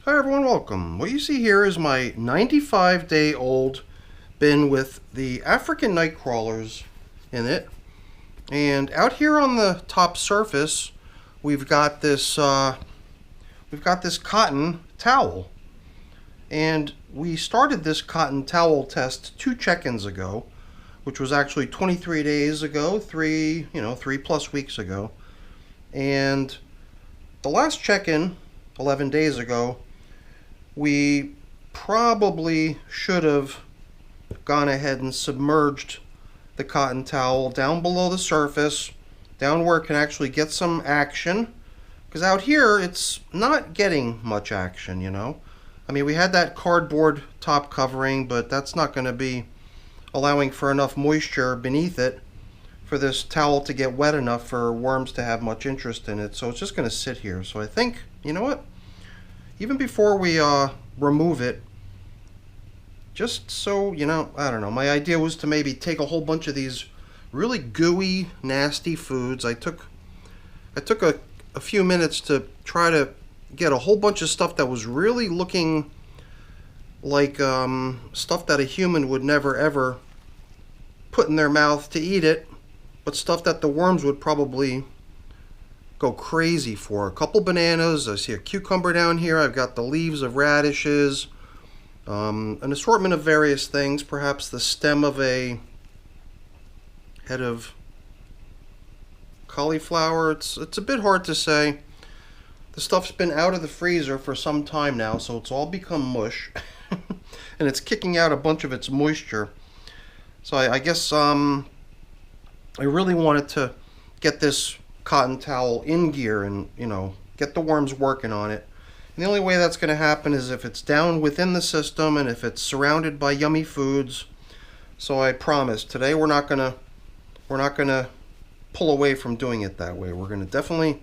Hi everyone, welcome. What you see here is my 95-day-old bin with the African nightcrawlers in it. And out here on the top surface, we've got this cotton towel. And we started this cotton towel test 2 check-ins ago, which was actually 23 days ago, 3+ weeks ago. And the last check-in, 11 days ago, we probably should have gone ahead and submerged the cotton towel down below the surface, down where it can actually get some action. Because out here, it's not getting much action, you know. I mean, we had that cardboard top covering, but that's not going to be allowing for enough moisture beneath it for this towel to get wet enough for worms to have much interest in it. So it's just going to sit here. So I think, you know what? Even before we remove it, just so, you know, I don't know, my idea was to maybe take a whole bunch of these really gooey, nasty foods. I took a few minutes to try to get a whole bunch of stuff that was really looking like stuff that a human would never ever put in their mouth to eat it, but stuff that the worms would probably go crazy for. A couple bananas, I see a cucumber down here, I've got the leaves of radishes, an assortment of various things, perhaps the stem of a head of cauliflower. It's a bit hard to say. The stuff's been out of the freezer for some time now, so it's all become mush and it's kicking out a bunch of its moisture. So I guess I really wanted to get this cotton towel in gear and, you know, get the worms working on it. And the only way that's going to happen is if it's down within the system and if it's surrounded by yummy foods. So I promise today we're not gonna pull away from doing it that way. We're gonna definitely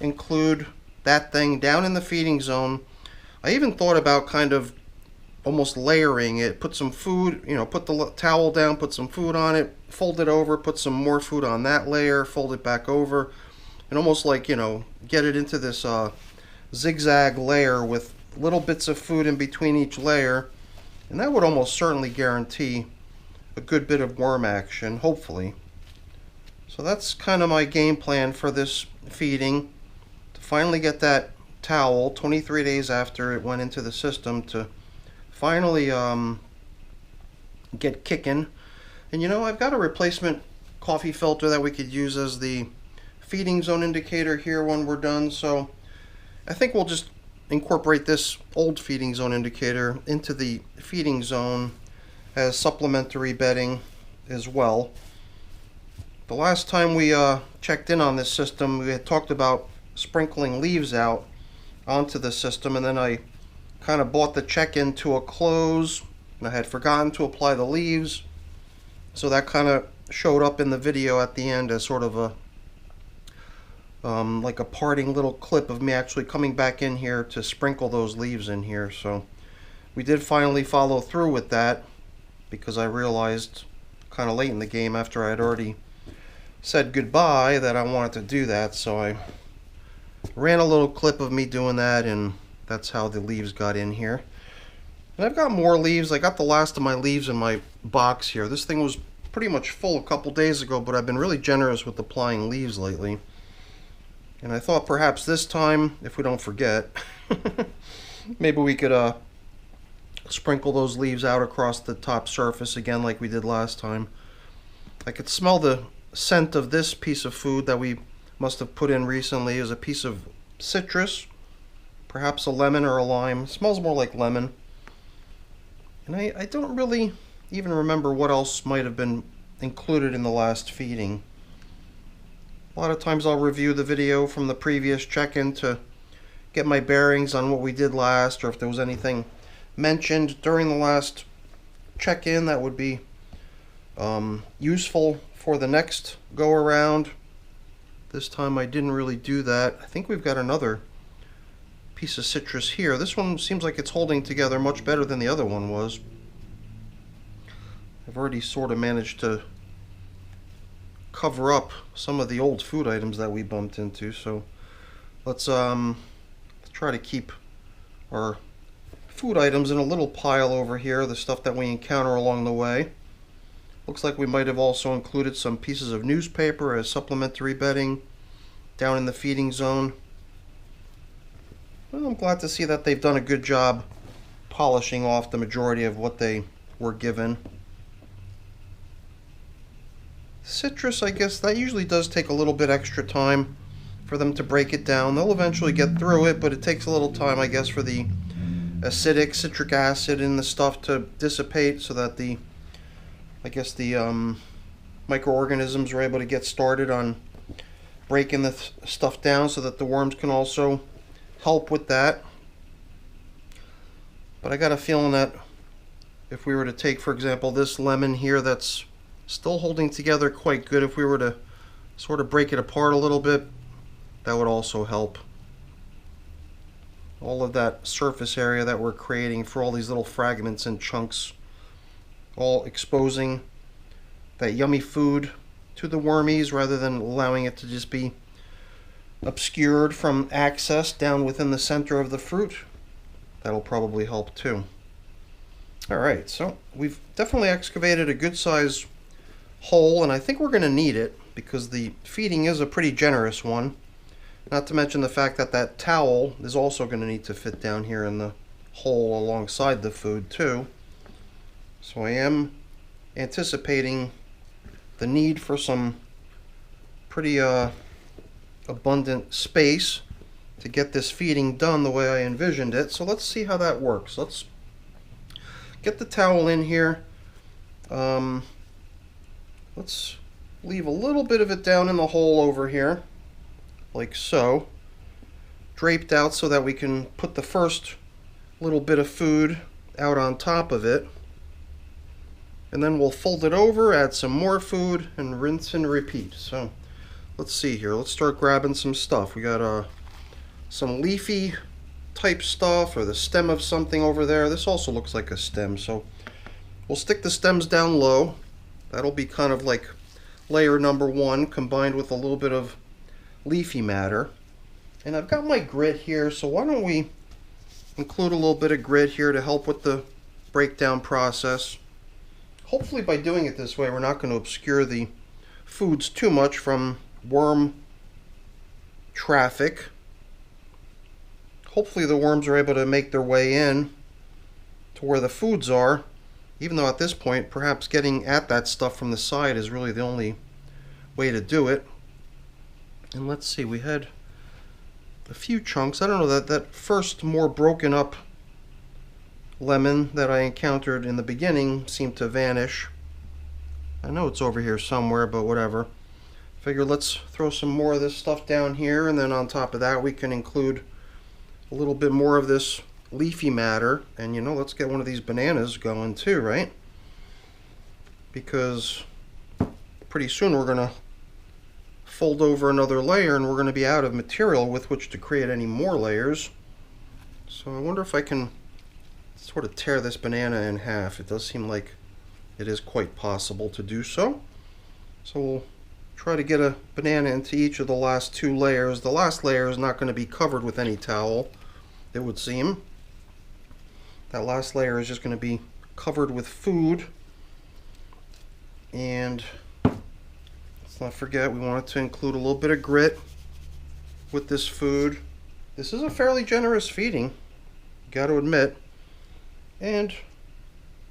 include that thing down in the feeding zone. I even thought about kind of almost layering it, put some food, you know, put the towel down, put some food on it, fold it over, put some more food on that layer, fold it back over, and almost like, you know, get it into this zigzag layer with little bits of food in between each layer. And that would almost certainly guarantee a good bit of worm action, hopefully. So that's kind of my game plan for this feeding, to finally get that towel 23 days after it went into the system to finally get kicking. And you know, I've got a replacement coffee filter that we could use as the feeding zone indicator here when we're done. So I think we'll just incorporate this old feeding zone indicator into the feeding zone as supplementary bedding as well. The last time we checked in on this system, we had talked about sprinkling leaves out onto the system, and then I kind of brought the check-in to a close, and I had forgotten to apply the leaves. So that kind of showed up in the video at the end as sort of a like a parting little clip of me actually coming back in here to sprinkle those leaves in here. So we did finally follow through with that, because I realized kind of late in the game after I had already said goodbye that I wanted to do that. So I ran a little clip of me doing that, and that's how the leaves got in here. And I've got more leaves. I got the last of my leaves in my box here. This thing was pretty much full a couple days ago, but I've been really generous with applying leaves lately. And I thought perhaps this time, if we don't forget, maybe we could sprinkle those leaves out across the top surface again like we did last time. I could smell the scent of this piece of food that we must have put in recently. Is a piece of citrus, perhaps a lemon or a lime. It smells more like lemon. And I don't really even remember what else might have been included in the last feeding. A lot of times I'll review the video from the previous check-in to get my bearings on what we did last, or if there was anything mentioned during the last check-in that would be useful for the next go-around. This time I didn't really do that. I think we've got another piece of citrus here. This one seems like it's holding together much better than the other one was. I've already sort of managed to cover up some of the old food items that we bumped into, so let's try to keep our food items in a little pile over here, the stuff that we encounter along the way. Looks like we might have also included some pieces of newspaper as supplementary bedding down in the feeding zone. Well, I'm glad to see that they've done a good job polishing off the majority of what they were given. Citrus, I guess that usually does take a little bit extra time for them to break it down. They'll eventually get through it, but it takes a little time, I guess, for the acidic citric acid in the stuff to dissipate so that the microorganisms are able to get started on breaking the stuff down so that the worms can also help with that. But I got a feeling that if we were to take, for example, this lemon here that's still holding together quite good, if we were to sort of break it apart a little bit, that would also help. All of that surface area that we're creating for all these little fragments and chunks, all exposing that yummy food to the wormies rather than allowing it to just be obscured from access down within the center of the fruit. That'll probably help too. Alright, so we've definitely excavated a good size hole, and I think we're going to need it because the feeding is a pretty generous one. Not to mention the fact that that towel is also going to need to fit down here in the hole alongside the food too. So I am anticipating the need for some pretty abundant space to get this feeding done the way I envisioned it. So let's see how that works. Let's get the towel in here. Let's leave a little bit of it down in the hole over here, like so, draped out so that we can put the first little bit of food out on top of it. And then we'll fold it over, add some more food, and rinse and repeat. So let's see here. Let's start grabbing some stuff. We got some leafy type stuff, or the stem of something over there. This also looks like a stem, so we'll stick the stems down low. That'll be kind of like layer number one combined with a little bit of leafy matter. And I've got my grit here, so why don't we include a little bit of grit here to help with the breakdown process. Hopefully by doing it this way we're not going to obscure the foods too much from worm traffic. Hopefully the worms are able to make their way in to where the foods are, even though at this point perhaps getting at that stuff from the side is really the only way to do it. And let's see, we had a few chunks. I don't know, that first more broken up lemon that I encountered in the beginning seemed to vanish. I know it's over here somewhere, but whatever. Figure let's throw some more of this stuff down here, and then on top of that we can include a little bit more of this leafy matter. And you know, let's get one of these bananas going too, right? Because pretty soon we're gonna fold over another layer and we're gonna be out of material with which to create any more layers. So I wonder if I can sort of tear this banana in half. It does seem like it is quite possible to do so. So we'll try to get a banana into each of the last two layers. The last layer is not going to be covered with any towel, it would seem. That last layer is just going to be covered with food. And let's not forget, we wanted to include a little bit of grit with this food. This is a fairly generous feeding, got to admit. And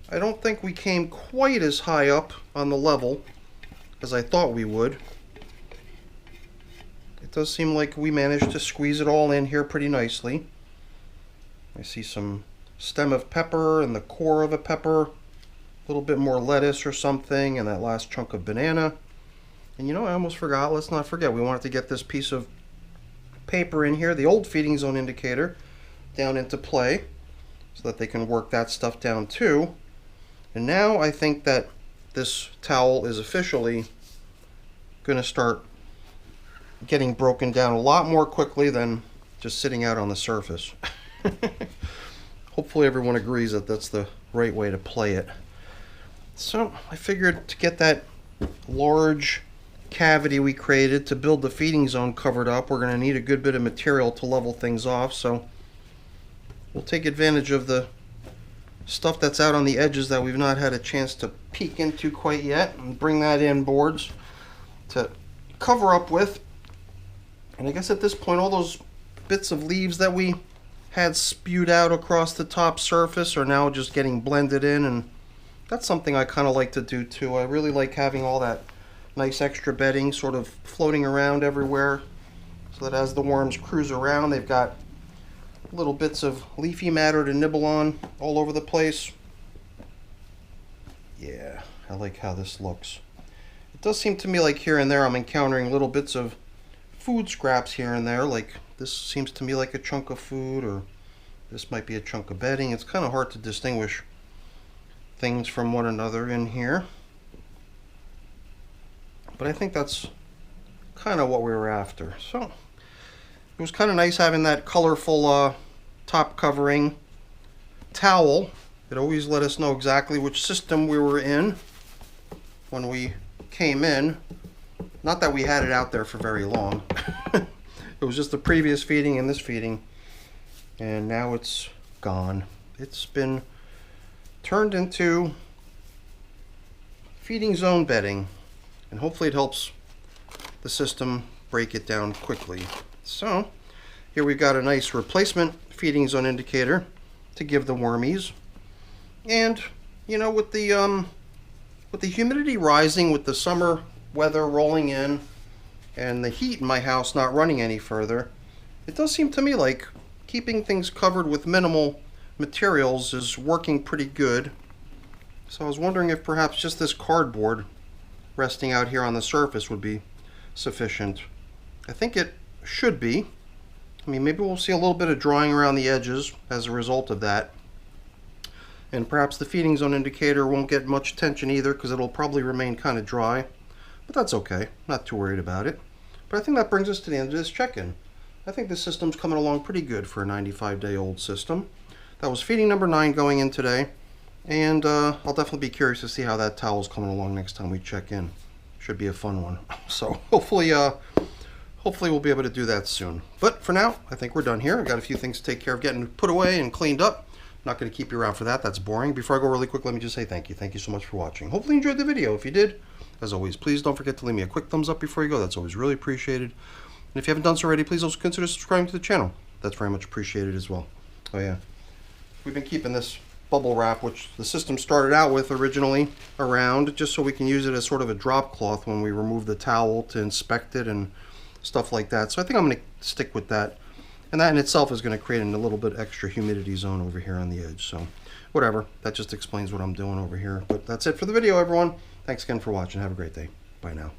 I don't think we came quite as high up on the level as I thought we would. It does seem like we managed to squeeze it all in here pretty nicely. I see some stem of pepper and the core of a pepper, a little bit more lettuce or something, and that last chunk of banana. And you know, I almost forgot, let's not forget, we wanted to get this piece of paper in here, the old feeding zone indicator, down into play, so that they can work that stuff down too. And now I think that this towel is officially going to start getting broken down a lot more quickly than just sitting out on the surface. Hopefully everyone agrees that that's the right way to play it. So I figured to get that large cavity we created to build the feeding zone covered up, we're going to need a good bit of material to level things off. So we'll take advantage of the stuff that's out on the edges that we've not had a chance to peek into quite yet, and bring that in boards to cover up with. And I guess at this point, all those bits of leaves that we had spewed out across the top surface are now just getting blended in, and that's something I kind of like to do too. I really like having all that nice extra bedding sort of floating around everywhere, so that as the worms cruise around, they've got little bits of leafy matter to nibble on all over the place. Yeah, I like how this looks. It does seem to me like here and there I'm encountering little bits of food scraps here and there, like this seems to me like a chunk of food, or this might be a chunk of bedding. It's kind of hard to distinguish things from one another in here, but I think that's kind of what we were after. So it was kind of nice having that colorful top covering towel. It always let us know exactly which system we were in when we came in. Not that we had it out there for very long. It was just the previous feeding and this feeding, and now it's gone. It's been turned into feeding zone bedding, and hopefully it helps the system break it down quickly. So here we've got a nice replacement feeding zone indicator to give the wormies. And you know, with the humidity rising, with the summer weather rolling in, and the heat in my house not running any further, it does seem to me like keeping things covered with minimal materials is working pretty good. So I was wondering if perhaps just this cardboard resting out here on the surface would be sufficient. I think it should be. I mean, maybe we'll see a little bit of drying around the edges as a result of that. And perhaps the feeding zone indicator won't get much attention either, because it'll probably remain kind of dry. But that's okay. Not too worried about it. But I think that brings us to the end of this check-in. I think this system's coming along pretty good for a 95-day-old system. That was feeding number 9 going in today. And I'll definitely be curious to see how that towel's coming along next time we check in. Should be a fun one. So hopefully we'll be able to do that soon. But for now, I think we're done here. I've got a few things to take care of getting put away and cleaned up. Not going to keep you around for that. That's boring. Before I go really quick, let me just say thank you. Thank you so much for watching. Hopefully you enjoyed the video. If you did, as always, please don't forget to leave me a quick thumbs up before you go. That's always really appreciated. And if you haven't done so already, please also consider subscribing to the channel. That's very much appreciated as well. Oh yeah, we've been keeping this bubble wrap, which the system started out with originally, around just so we can use it as sort of a drop cloth when we remove the towel to inspect it and stuff like that. So I think I'm going to stick with that. And that in itself is going to create a little bit extra humidity zone over here on the edge. So whatever, that just explains what I'm doing over here. But that's it for the video, everyone. Thanks again for watching. Have a great day. Bye now.